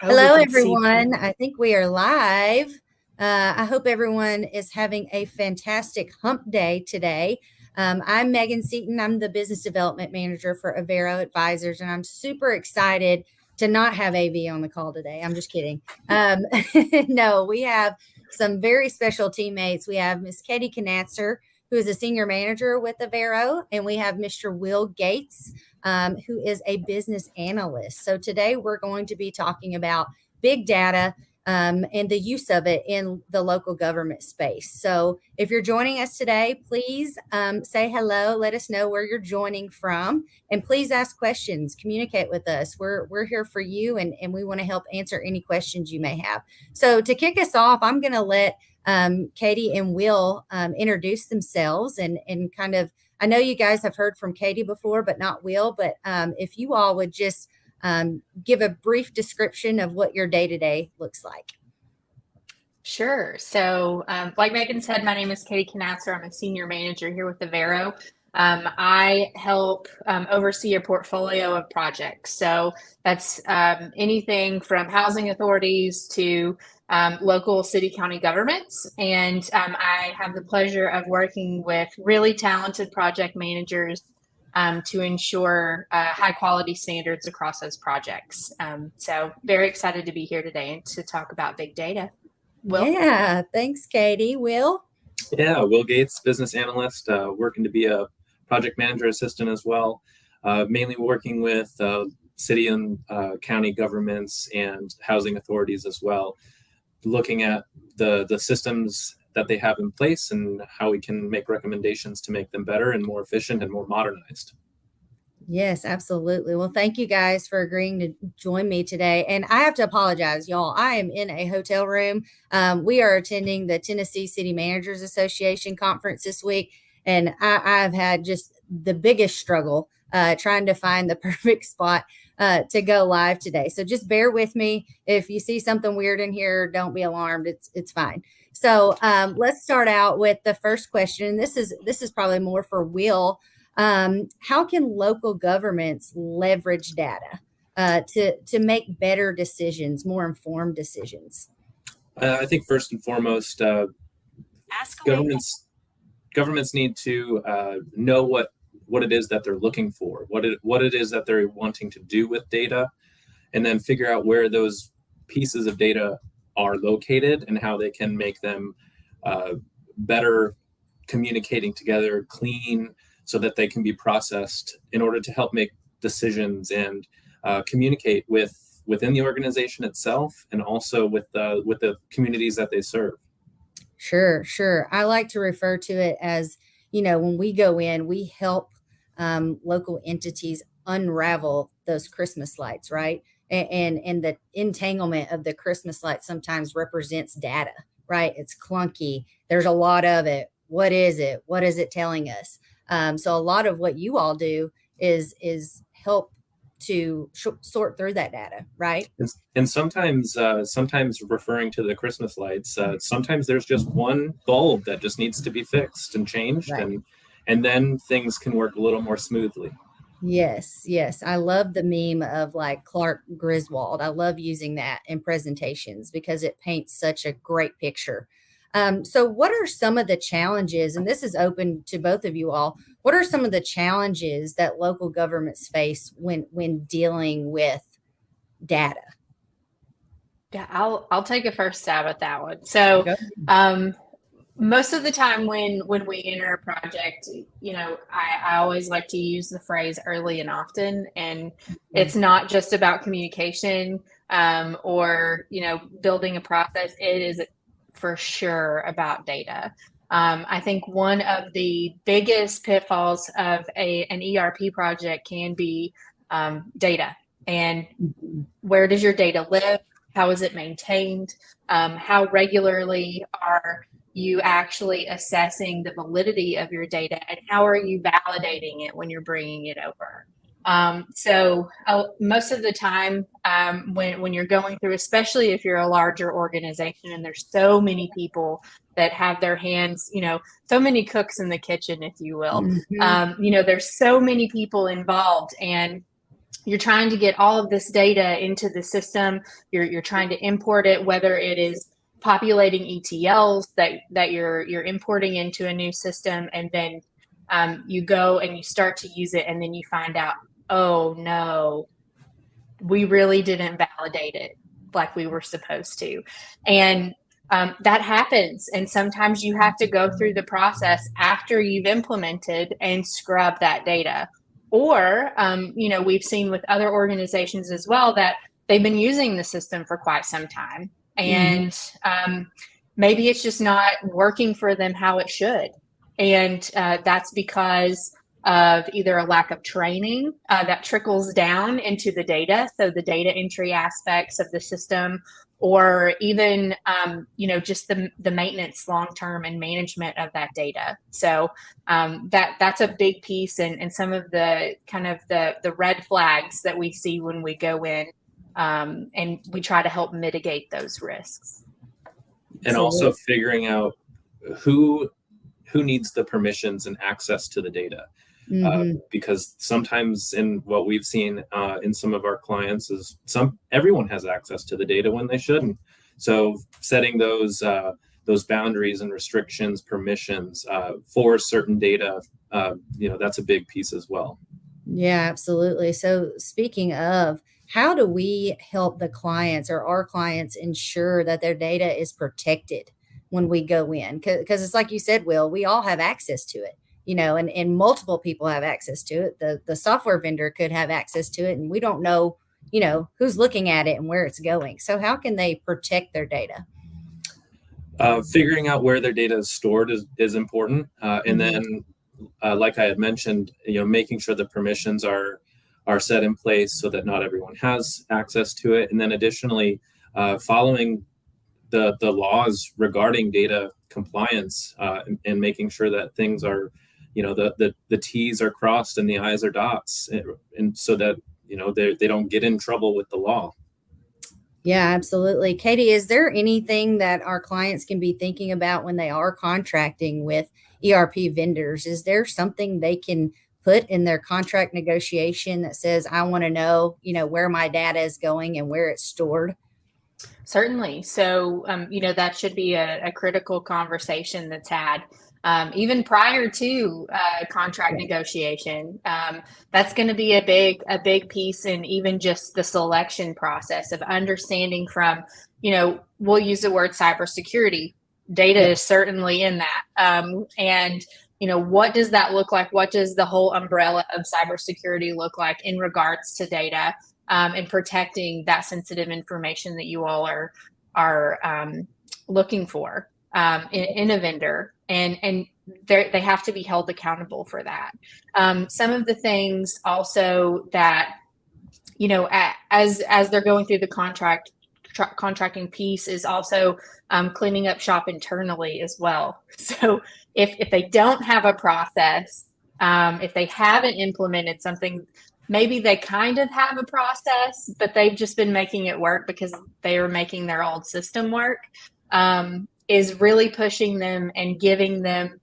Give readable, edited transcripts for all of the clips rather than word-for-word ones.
Oh, we Hello, can see. everyone. I think we are live. I hope everyone is having a fantastic hump day today. I'm Megan Seaton. I'm the business development manager for Avero Advisors, and I'm super excited to not have AV on the call today. I'm just kidding. No, we have some very special teammates. We have Miss Katie Knatzer, who is a senior manager with Avero, and we have Mr. Will Gates, who is a business analyst. So today we're going to be talking about big data and the use of it in the local government space. So if you're joining us today, please say hello. Let us know where you're joining from, and please ask questions. Communicate with us. We're here for you, and we want to help answer any questions you may have. So to kick us off, I'm going to let Katie and Will introduce themselves and kind of, I know you guys have heard from Katie before, but not Will. But if you all would just give a brief description of what your day-to-day looks like. Sure. So like Megan said, my name is Katie Knatzer. I'm a senior manager here with Avero. I help oversee a portfolio of projects. So that's anything from housing authorities to local city county governments. And I have the pleasure of working with really talented project managers to ensure high quality standards across those projects. So very excited to be here today and to talk about big data. Will? Yeah, thanks, Katie. Will? Yeah, Will Gates, business analyst, working to be a project manager assistant as well, mainly working with city and county governments and housing authorities as well, looking at the systems that they have in place and how we can make recommendations to make them better and more efficient and more modernized. Yes, absolutely. Well, thank you guys for agreeing to join me today. And I have to apologize, y'all. I am in a hotel room. We are attending the Tennessee City Managers Association conference this week. And I've had just the biggest struggle trying to find the perfect spot to go live today. So just bear with me. If you see something weird in here, don't be alarmed. It's fine. So let's start out with the first question. This is probably more for Will. How can local governments leverage data to make better decisions, more informed decisions? I think first and foremost, governments need to know what it is that they're looking for, what it is that they're wanting to do with data, and then figure out where those pieces of data are located and how they can make them better communicating together, clean, so that they can be processed in order to help make decisions and communicate within the organization itself and also with the communities that they serve. Sure. I like to refer to it as, when we go in, we help local entities unravel those Christmas lights, right? And the entanglement of the Christmas lights sometimes represents data, right? It's clunky. There's a lot of it. What is it? What is it telling us? So a lot of what you all do is help to sort through that data, right? And sometimes referring to the Christmas lights, sometimes there's just one bulb that just needs to be fixed and changed, right. and then things can work a little more smoothly. Yes. I love the meme of like Clark Griswold. I love using that in presentations because it paints such a great picture. So what are some of the challenges, and this is open to both of you all, what are some of the challenges that local governments face when dealing with data? Yeah, I'll take a first stab at that one. So most of the time when we enter a project, I always like to use the phrase early and often, and it's not just about communication or, building a process. It is for sure about data. I think one of the biggest pitfalls of an ERP project can be data. And where does your data live? How is it maintained? How regularly are you actually assessing the validity of your data? And how are you validating it when you're bringing it over? So most of the time when you're going through, especially if you're a larger organization and there's so many people that have their hands, so many cooks in the kitchen, if you will, there's so many people involved, and you're trying to get all of this data into the system. You're trying to import it, whether it is populating ETLs that you're importing into a new system, and then you go and you start to use it, and then you find out, oh no, we really didn't validate it like we were supposed to. And that happens. And sometimes you have to go through the process after you've implemented and scrub that data. Or, we've seen with other organizations as well that they've been using the system for quite some time. And maybe it's just not working for them how it should. And that's because of either a lack of training that trickles down into the data, so the data entry aspects of the system, or even just the maintenance long-term and management of that data. So that's a big piece, and some of the kind of the red flags that we see when we go in and we try to help mitigate those risks. And also figuring out who needs the permissions and access to the data. Because sometimes in what we've seen in some of our clients is everyone has access to the data when they shouldn't. So setting those boundaries and restrictions, permissions for certain data, that's a big piece as well. Yeah, absolutely. So speaking of, how do we help the clients or our clients ensure that their data is protected when we go in? Because it's like you said, Will, we all have access to it. And multiple people have access to it. The software vendor could have access to it, and we don't know, who's looking at it and where it's going. So how can they protect their data? Figuring out where their data is stored is important. And then, like I had mentioned, making sure the permissions are set in place so that not everyone has access to it. And then additionally, following the laws regarding data compliance and making sure that things are, the T's are crossed and the I's are dots, and so that they don't get in trouble with the law. Yeah, absolutely. Katie, is there anything that our clients can be thinking about when they are contracting with ERP vendors? Is there something they can put in their contract negotiation that says, I want to know, where my data is going and where it's stored? Certainly. So, that should be a critical conversation that's had. Even prior to contract negotiation, that's going to be a big piece in even just the selection process of understanding from, we'll use the word cybersecurity. Data is certainly in that. And what does that look like? What does the whole umbrella of cybersecurity look like in regards to data and protecting that sensitive information that you all are looking for in a vendor? And they have to be held accountable for that. Some of the things also that, as they're going through the contracting piece is also cleaning up shop internally as well. So if they don't have a process, if they haven't implemented something, maybe they kind of have a process, but they've just been making it work because they are making their old system work, is really pushing them and giving them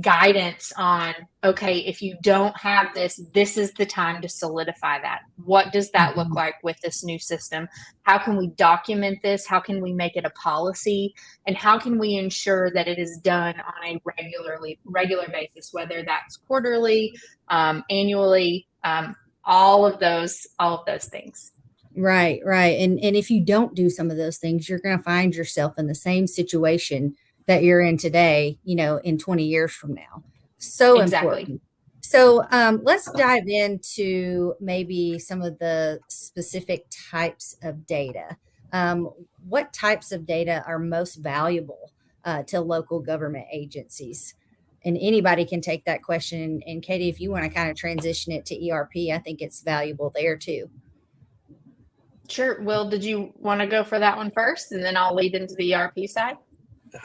guidance on, okay, if you don't have this, this is the time to solidify that. What does that look like with this new system? How can we document this? How can we make it a policy? And how can we ensure that it is done on a regular basis, whether that's quarterly, annually, all of those things. Right. And if you don't do some of those things, you're going to find yourself in the same situation that you're in today, in 20 years from now. So important. So let's dive into maybe some of the specific types of data. What types of data are most valuable to local government agencies? And anybody can take that question. And Katie, if you want to kind of transition it to ERP, I think it's valuable there too. Sure. Will, did you want to go for that one first, and then I'll lead into the ERP side?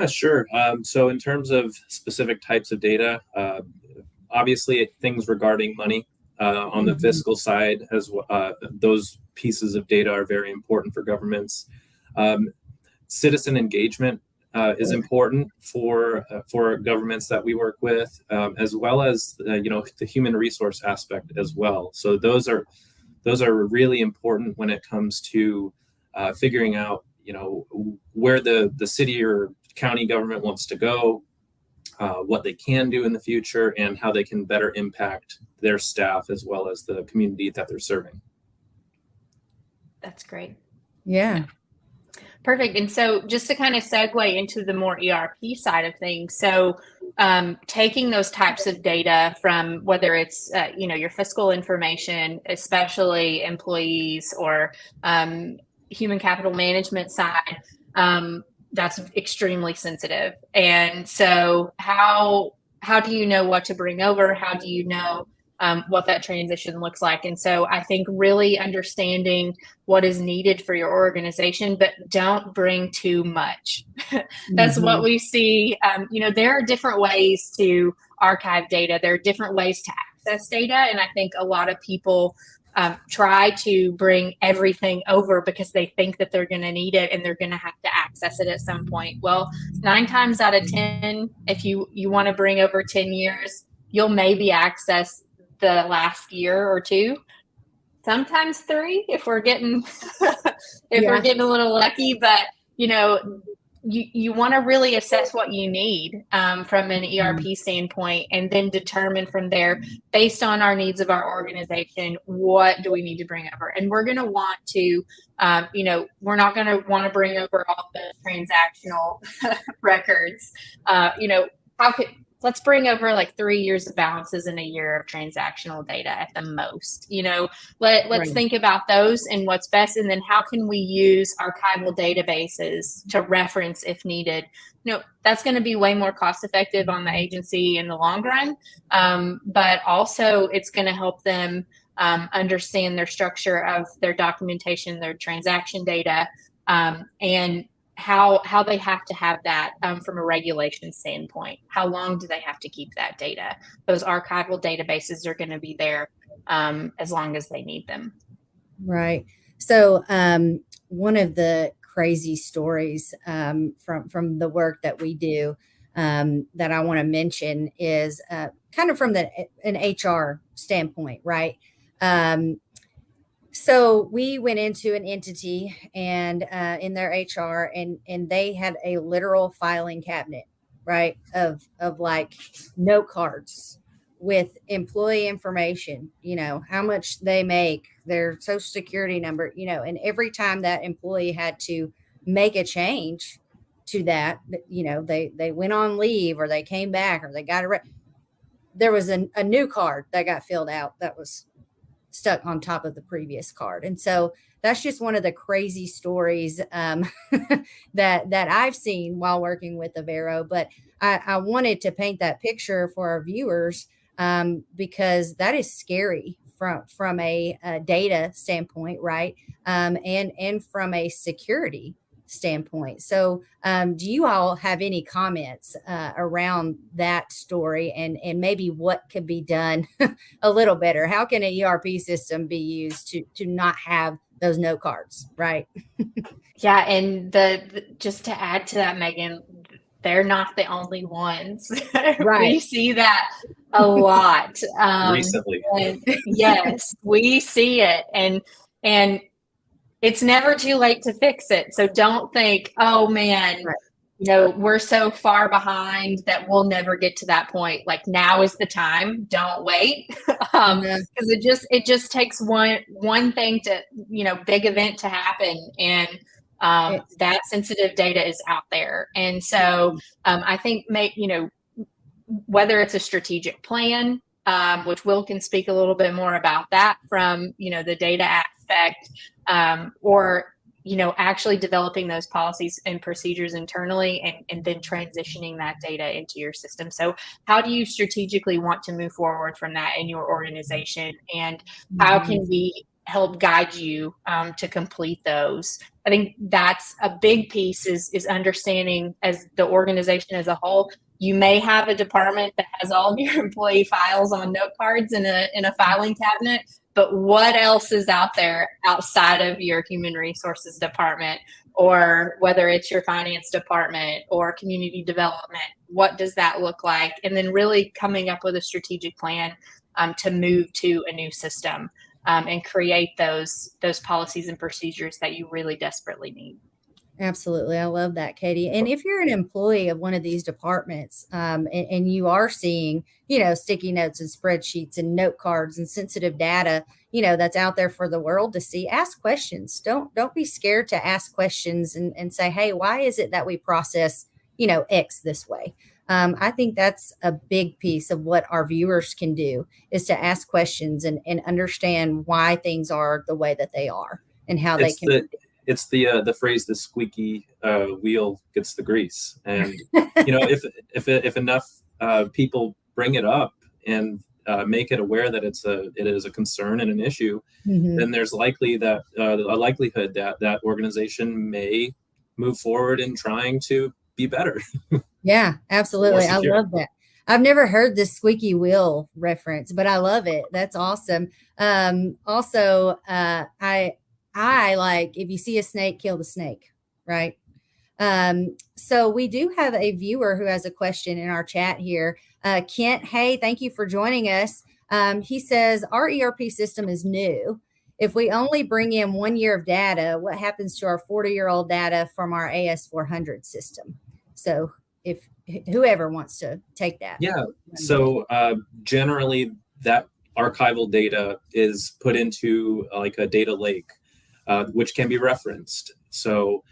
Sure. So in terms of specific types of data, obviously things regarding money on the fiscal side, as those pieces of data are very important for governments. Citizen engagement is important for governments that we work with, as well as the human resource aspect as well. So those are those are really important when it comes to figuring out, where the city or county government wants to go, what they can do in the future, and how they can better impact their staff as well as the community that they're serving. That's great. Yeah. Perfect. And so just to kind of segue into the more ERP side of things, so taking those types of data from whether it's, your fiscal information, especially employees or human capital management side, that's extremely sensitive. And so how do you know what to bring over? How do you know what that transition looks like? And so I think really understanding what is needed for your organization, but don't bring too much. That's what we see. There are different ways to archive data. There are different ways to access data. And I think a lot of people try to bring everything over because they think that they're going to need it and they're going to have to access it at some point. Well, 9 times out of 10, if you want to bring over 10 years, you'll maybe access the last year or 2, sometimes 3 if we're getting we're getting a little lucky. But you want to really assess what you need from an ERP standpoint, and then determine from there, based on our needs of our organization, what do we need to bring over. And we're going to want to we're not going to want to bring over all the transactional records. Let's bring over like 3 years of balances in a year of transactional data at the most. Let's think about those and what's best. And then how can we use archival databases to reference if needed? That's going to be way more cost effective on the agency in the long run. But also it's going to help them understand their structure of their documentation, their transaction data, and how they have to have that from a regulation standpoint. How long do they have to keep that data? Those archival databases are going to be there as long as they need them. Right. So one of the crazy stories from the work that we do that I want to mention is kind of from an HR standpoint, right? So we went into an entity and in their HR and they had a literal filing cabinet, right? Of like note cards with employee information, how much they make, their social security number, and every time that employee had to make a change to that, they went on leave or they came back or they got there was a new card that got filled out that was stuck on top of the previous card. And so that's just one of the crazy stories that I've seen while working with Avero. But I wanted to paint that picture for our viewers because that is scary from a data standpoint, right? And from a security standpoint. So do you all have any comments around that story and maybe what could be done a little better? How can an ERP system be used to not have those note cards, right? Yeah, and just to add to that, Megan, they're not the only ones. Right. We see that a lot recently. Yes, we see it, and it's never too late to fix it. So don't think, oh man, we're so far behind that we'll never get to that point. Like, now is the time. Don't wait. Because it just takes one thing to, big event to happen. And that sensitive data is out there. And so I think whether it's a strategic plan, which Will can speak a little bit more about that from, the data aspect, or actually developing those policies and procedures internally and then transitioning that data into your system. So how do you strategically want to move forward from that in your organization, and how can we help guide you to complete those? I think that's a big piece is understanding, as the organization as a whole, you may have a department that has all of your employee files on note cards in a filing cabinet, but what else is out there outside of your human resources department, or whether it's your finance department or community development? What does that look like? And then really coming up with a strategic plan to move to a new system. and create those policies and procedures that you really desperately need. Absolutely. I love that, Katie. And if you're an employee of one of these departments, and you are seeing, sticky notes and spreadsheets and note cards and sensitive data, that's out there for the world to see, ask questions. Don't be scared to ask questions and say, hey, why is it that we process, X this way? I think that's a big piece of what our viewers can do, is to ask questions and understand why things are the way that they are and how they can. It's the phrase, the squeaky wheel gets the grease. And, if enough people bring it up and make it aware that it is a concern and an issue, then there's a likelihood that organization may move forward in trying to be better. Yeah, absolutely. I love that. I've never heard this squeaky wheel reference, but I love it. That's awesome. Also, I like, if you see a snake, kill the snake, right? So we do have a viewer who has a question in our chat here. Kent, hey, thank you for joining us. He says, our ERP system is new. If we only bring in 1 year of data, what happens to our 40-year-old data from our AS400 system? So if whoever wants to take that. Yeah. So generally that archival data is put into like a data lake, which can be referenced. So,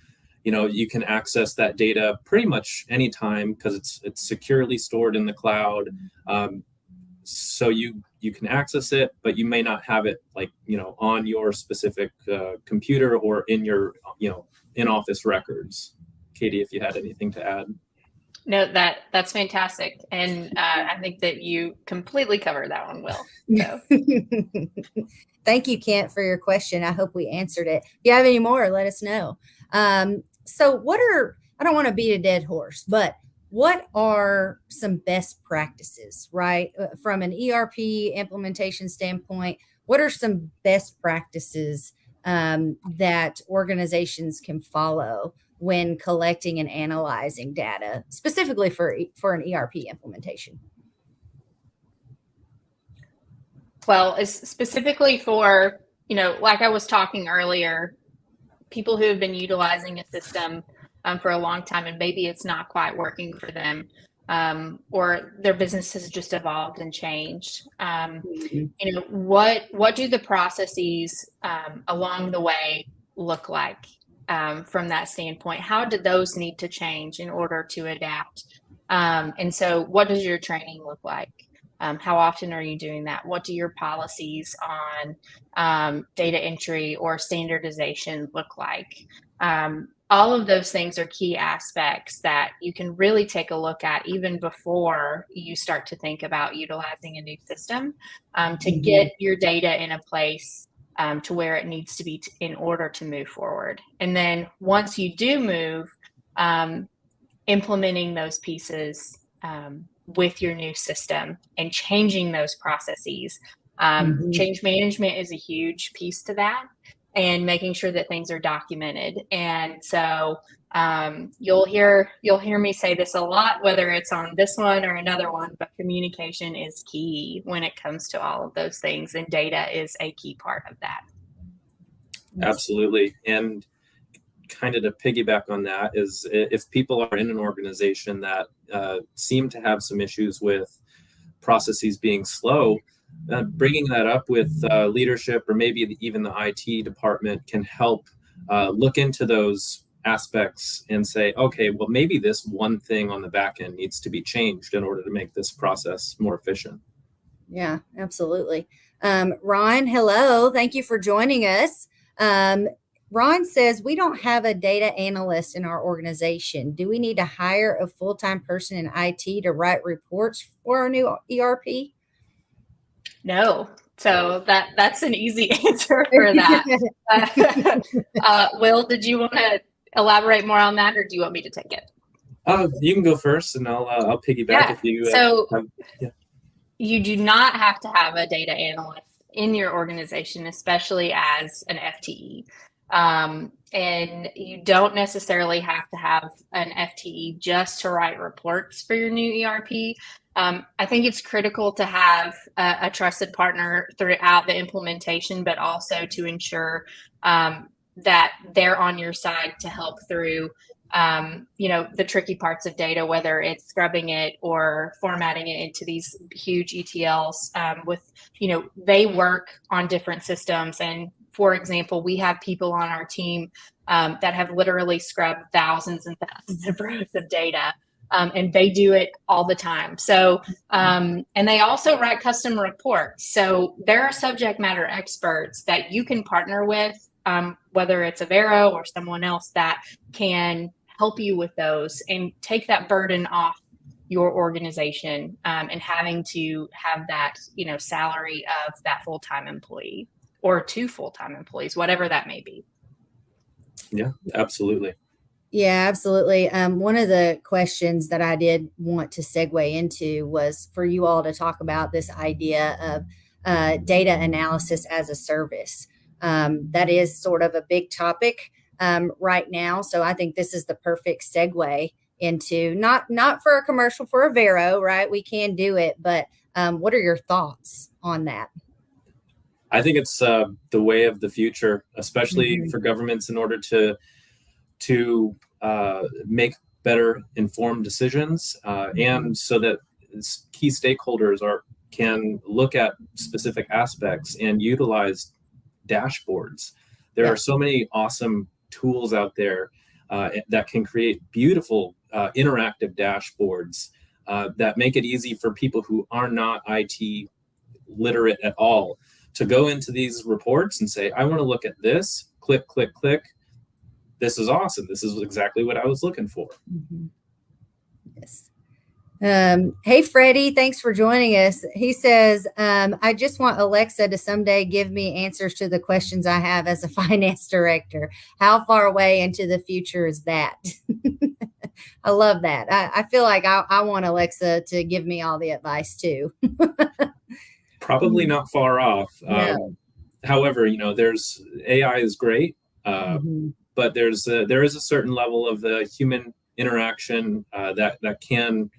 you can access that data pretty much anytime because it's securely stored in the cloud. So you can access it, but you may not have it on your specific computer or in your, in-office records. Katie, if you had anything to add. No, that's fantastic. And I think that you completely covered that one, Will. So. Thank you, Kent, for your question. I hope we answered it. If you have any more, let us know. So I don't want to beat a dead horse, but what are some best practices, right? From an ERP implementation standpoint, what are some best practices that organizations can follow when collecting and analyzing data, specifically for an ERP implementation? Well, specifically for, like I was talking earlier, people who have been utilizing a system for a long time and maybe it's not quite working for them, or their business has just evolved and changed. What do the processes along the way look like from that standpoint? How do those need to change in order to adapt? And so what does your training look like? How often are you doing that? What do your policies on data entry or standardization look like? All of those things are key aspects that you can really take a look at even before you start to think about utilizing a new system to get your data in a place to where it needs to be in order to move forward. And then once you do move, implementing those pieces with your new system and changing those processes. Change management is a huge piece to that, and making sure that things are documented. And so you'll hear me say this a lot, whether it's on this one or another one, but communication is key when it comes to all of those things, and data is a key part of that. Absolutely. And kind of to piggyback on that is, if people are in an organization that seem to have some issues with processes being slow, bringing that up with leadership or maybe even the IT department can help look into those aspects and say, okay, well, maybe this one thing on the back end needs to be changed in order to make this process more efficient. Yeah, absolutely. Ron, hello. Thank you for joining us. Ron says, we don't have a data analyst in our organization. Do we need to hire a full-time person in IT to write reports for our new ERP? No. So that's an easy answer for that. Will, did you want to elaborate more on that, or do you want me to take it? You can go first, and I'll piggyback if you. You do not have to have a data analyst in your organization, especially as an FTE. And you don't necessarily have to have an FTE just to write reports for your new ERP. I think it's critical to have a trusted partner throughout the implementation, but also to ensure that they're on your side to help through the tricky parts of data, whether it's scrubbing it or formatting it into these huge ETLs. They work on different systems. And for example, we have people on our team that have literally scrubbed thousands and thousands of rows of data. And they do it all the time. So, and they also write custom reports. So there are subject matter experts that you can partner with, whether it's Avero or someone else that can help you with those and take that burden off your organization, and having to have that, salary of that full-time employee or 2 full-time employees, whatever that may be. Yeah, absolutely. Yeah, absolutely. One of the questions that I did want to segue into was for you all to talk about this idea of data analysis as a service. That is sort of a big topic right now. So I think this is the perfect segue into not for a commercial for Avero, right? We can do it, but what are your thoughts on that? I think it's the way of the future, especially for governments in order to make better informed decisions, and so that key stakeholders can look at specific aspects and utilize dashboards. There are so many awesome tools out there that can create beautiful interactive dashboards that make it easy for people who are not IT literate at all to go into these reports and say, I want to look at this, click, click, click. This is awesome. This is exactly what I was looking for. Yes. Hey, Freddie, thanks for joining us. He says, I just want Alexa to someday give me answers to the questions I have as a finance director. How far away into the future is that? I love that. I feel like I want Alexa to give me all the advice too. Probably not far off. No. However, there's AI is great. But there is a certain level of the human interaction that can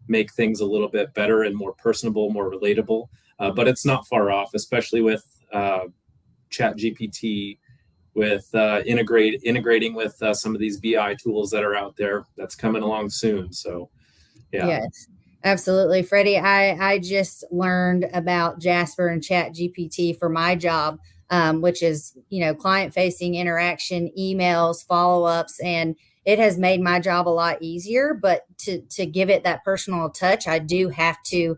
make things a little bit better and more personable, more relatable. But it's not far off, especially with Chat GPT, with integrating with some of these BI tools that are out there. That's coming along soon. So, yeah. Yes. Absolutely. Freddie, I just learned about Jasper and Chat GPT for my job, which is, client-facing interaction, emails, follow-ups, and it has made my job a lot easier. But to give it that personal touch, I do have to,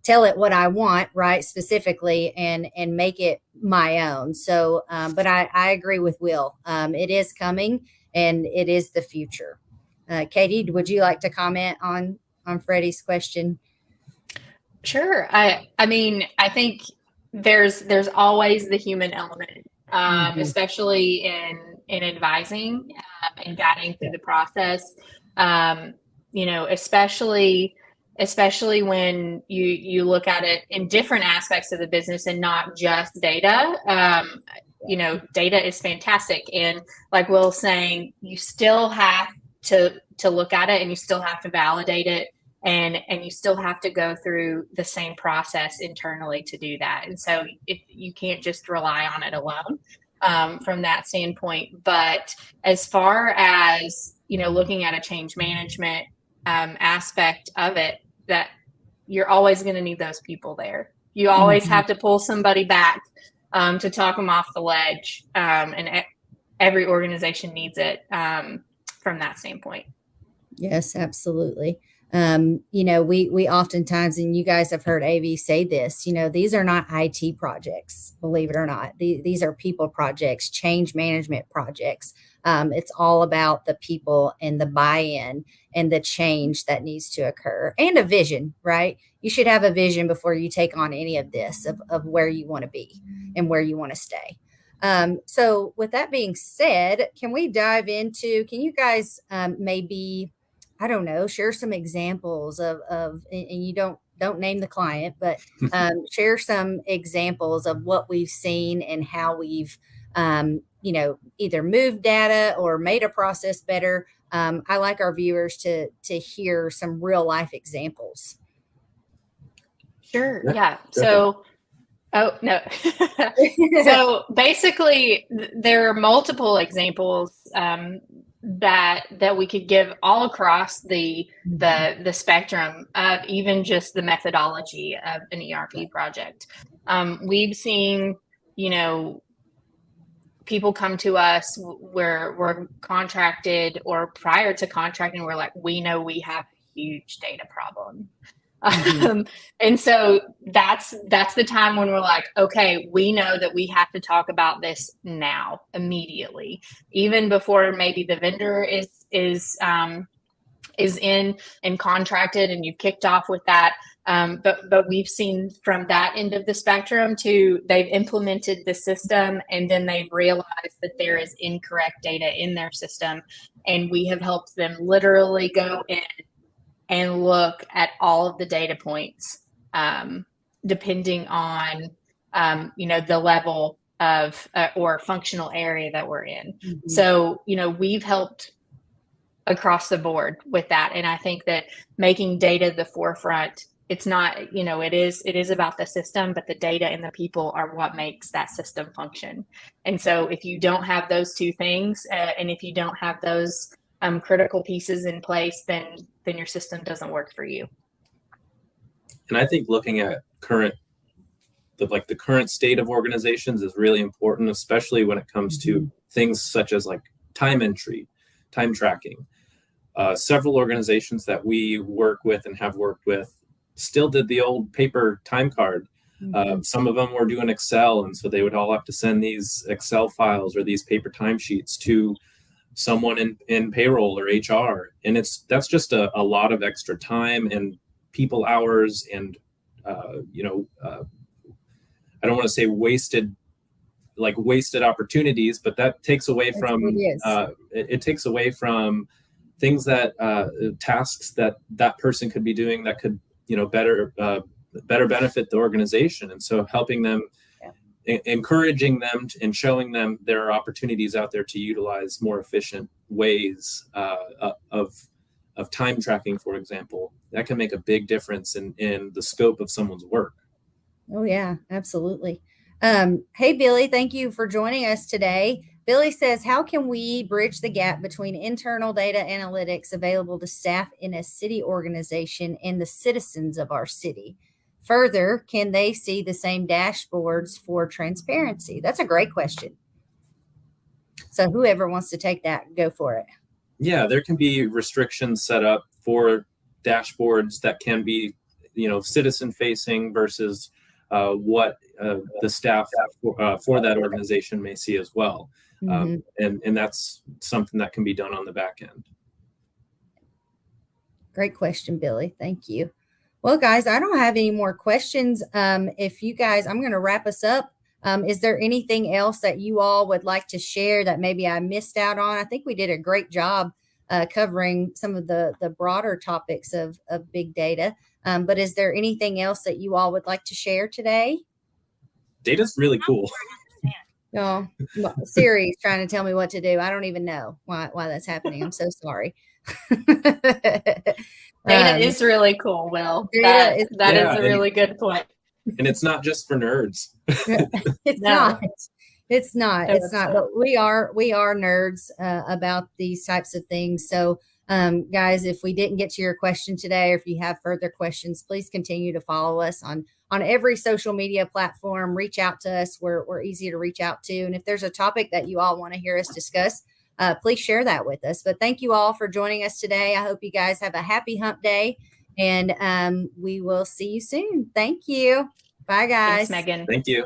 tell it what I want, right, specifically, and make it my own. So, but I agree with Will. It is coming, and it is the future. Katie, would you like to comment on Freddie's question? Sure. I mean, I think there's always the human element, especially in advising and guiding through the process. Especially when you look at it in different aspects of the business and not just data. Data is fantastic, and like Will's saying, you still have to look at it, and you still have to validate it, and you still have to go through the same process internally to do that. And so you can't just rely on it alone from that standpoint. But as far as looking at a change management aspect of it, that you're always going to need those people there. You always have to pull somebody back to talk them off the ledge, and every organization needs it from that standpoint. Yes, absolutely. We oftentimes, and you guys have heard AV say this, these are not IT projects, believe it or not. These are people projects, change management projects. It's all about the people and the buy-in and the change that needs to occur, and a vision, right? You should have a vision before you take on any of this, of where you want to be and where you want to stay. So with that being said, can we dive into, can you guys maybe, I don't know, share some examples of and you don't name the client, but share some examples of what we've seen and how we've, either moved data or made a process better. I like our viewers to hear some real life examples Sure. Yeah, Yeah. go So, oh, no. So basically, there are multiple examples that we could give all across the spectrum of even just the methodology of an ERP project. We've seen, people come to us where we're contracted, or prior to contracting, we're like, we know we have a huge data problem. And so that's the time when we're like, okay, we know that we have to talk about this now, immediately, even before maybe the vendor is in and contracted and you've kicked off with that. But we've seen from that end of the spectrum to they've implemented the system and then they've realized that there is incorrect data in their system, and we have helped them literally go in and look at all of the data points, depending on, the level of or functional area that we're in. So, we've helped across the board with that. And I think that making data the forefront, it's not, it is about the system, but the data and the people are what makes that system function. And so if you don't have those two things, and if you don't have those critical pieces in place, then your system doesn't work for you. And I think looking at the current state of organizations is really important, especially when it comes to things such as like time entry, time tracking. Several organizations that we work with and have worked with still did the old paper time card. Some of them were doing Excel, and so they would all have to send these Excel files or these paper timesheets to someone in payroll or HR, and that's just a lot of extra time and people hours, and I don't want to say wasted opportunities, but that takes away from it takes away from things that tasks that person could be doing that could better benefit the organization. And so helping them, encouraging them and showing them there are opportunities out there to utilize more efficient ways of time tracking, for example, that can make a big difference in the scope of someone's work. Oh yeah, absolutely. Hey Billy, thank you for joining us today. Billy says, how can we bridge the gap between internal data analytics available to staff in a city organization and the citizens of our city? Further, can they see the same dashboards for transparency? That's a great question. So whoever wants to take that, go for it. Yeah, there can be restrictions set up for dashboards that can be, citizen facing versus what the staff for that organization may see as well. And that's something that can be done on the back end. Great question, Billy. Thank you. Well, guys, I don't have any more questions. If you guys, I'm going to wrap us up. Is there anything else that you all would like to share that maybe I missed out on? I think we did a great job covering some of the broader topics of big data. But is there anything else that you all would like to share today? Data's really cool. No, Siri's trying to tell me what to do. I don't even know why that's happening. I'm so sorry. Data is really cool, Will. That is a really good point. And it's not just for nerds. It's not. It's not. But we are nerds about these types of things. So, guys, if we didn't get to your question today, or if you have further questions, please continue to follow us on every social media platform. Reach out to us. We're easy to reach out to. And if there's a topic that you all want to hear us discuss, please share that with us. But thank you all for joining us today. I hope you guys have a happy hump day, and we will see you soon. Thank you. Bye, guys. Thanks, Megan. Thank you.